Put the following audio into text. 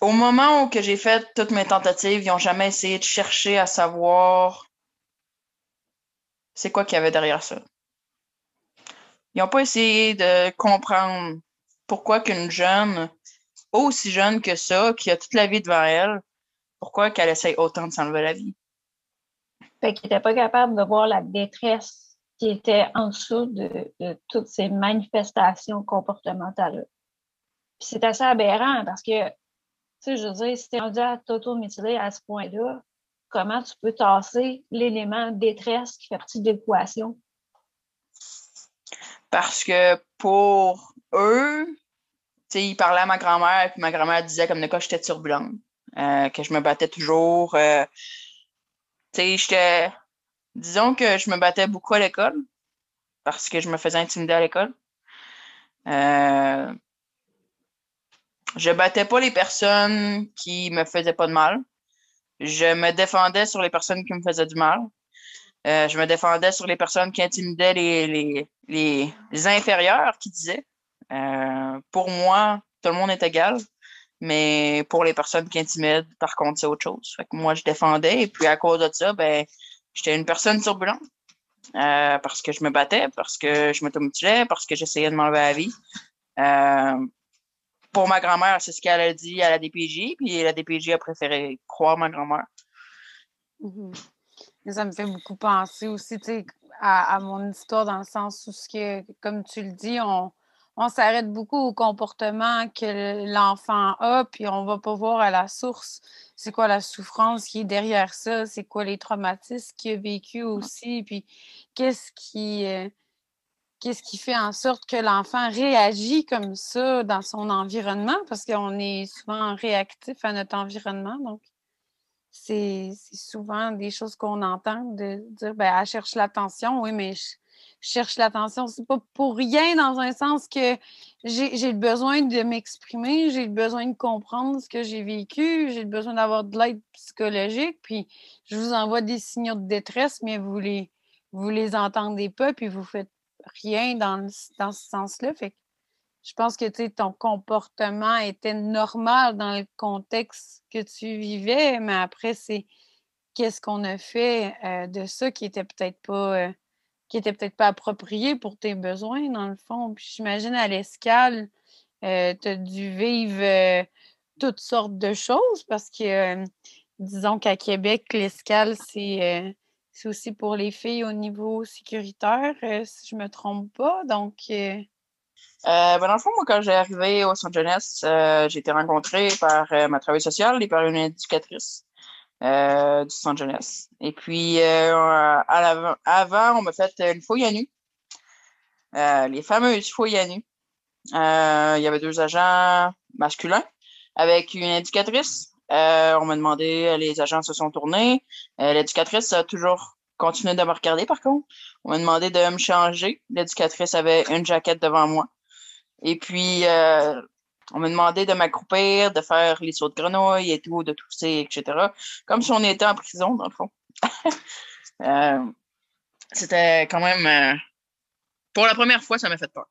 Au moment où que j'ai fait toutes mes tentatives, ils n'ont jamais essayé de chercher à savoir c'est quoi qu'il y avait derrière ça. Ils n'ont pas essayé de comprendre pourquoi qu'une jeune, aussi jeune que ça, qui a toute la vie devant elle, pourquoi qu'elle essaye autant de s'enlever la vie. Fait qu'il n'était pas capable de voir la détresse qui était en dessous de toutes ces manifestations comportementales. Puis c'est assez aberrant parce que, tu sais, je veux dire, si tu es rendu à t'auto-mutiler à ce point-là, comment tu peux tasser l'élément détresse qui fait partie de l'équation? Parce que pour eux, tu sais, ils parlaient à ma grand-mère, puis ma grand-mère disait comme de quoi j'étais turbulente, que je me battais toujours. Tu sais, disons que je me battais beaucoup à l'école, parce que je me faisais intimider à l'école. Euh, je battais pas les personnes qui me faisaient pas de mal. Je me défendais sur les personnes qui me faisaient du mal. Je me défendais sur les personnes qui intimidaient les inférieurs qui disaient. Pour moi, tout le monde est égal, mais pour les personnes qui intimident, par contre, c'est autre chose. Fait que moi, je défendais, et puis à cause de ça, ben, j'étais une personne turbulente. Parce que je me battais, parce que je m'automutilais, parce que j'essayais de m'enlever la vie. Euh, pour ma grand-mère, c'est ce qu'elle a dit à la DPJ, puis la DPJ a préféré croire ma grand-mère. Mhm. Et ça me fait beaucoup penser aussi, tu sais, à mon histoire dans le sens où, comme tu le dis, on s'arrête beaucoup au comportement que l'enfant a, puis on va pas voir à la source c'est quoi la souffrance qui est derrière ça, c'est quoi les traumatismes qu'il a vécu aussi, puis qu'est-ce qui, euh, qu'est-ce qui fait en sorte que l'enfant réagit comme ça dans son environnement, parce qu'on est souvent réactif à notre environnement, donc c'est souvent des choses qu'on entend de dire ben elle cherche l'attention. Oui, mais je cherche l'attention, c'est pas pour rien dans un sens que j'ai le besoin de m'exprimer, j'ai le besoin de comprendre ce que j'ai vécu, j'ai le besoin d'avoir de l'aide psychologique, puis je vous envoie des signaux de détresse, mais vous les entendez pas, puis vous faites rien dans ce sens-là. Fait que je pense que ton comportement était normal dans le contexte que tu vivais, mais après, c'est qu'est-ce qu'on a fait de ça qui était peut-être pas approprié pour tes besoins, dans le fond. Puis j'imagine à l'escale, tu as dû vivre toutes sortes de choses parce que disons qu'à Québec, l'escale, c'est aussi pour les filles au niveau sécuritaire, si je me trompe pas. Donc, Ben dans le fond, moi, quand j'ai arrivé au centre jeunesse, j'ai été rencontrée par ma travailleuse sociale et par une éducatrice du centre jeunesse. Et puis, avant, on m'a fait une fouille à nu, les fameuses fouilles à nu. Il y avait deux agents masculins avec une éducatrice. On m'a demandé, les agents se sont tournés. L'éducatrice a toujours continué de me regarder, par contre. On m'a demandé de me changer. L'éducatrice avait une jaquette devant moi. Et puis, on m'a demandé de m'accroupir, de faire les sauts de grenouille et tout, de tousser, etc. Comme si on était en prison, dans le fond. Euh, c'était quand même... pour la première fois, ça m'a fait peur.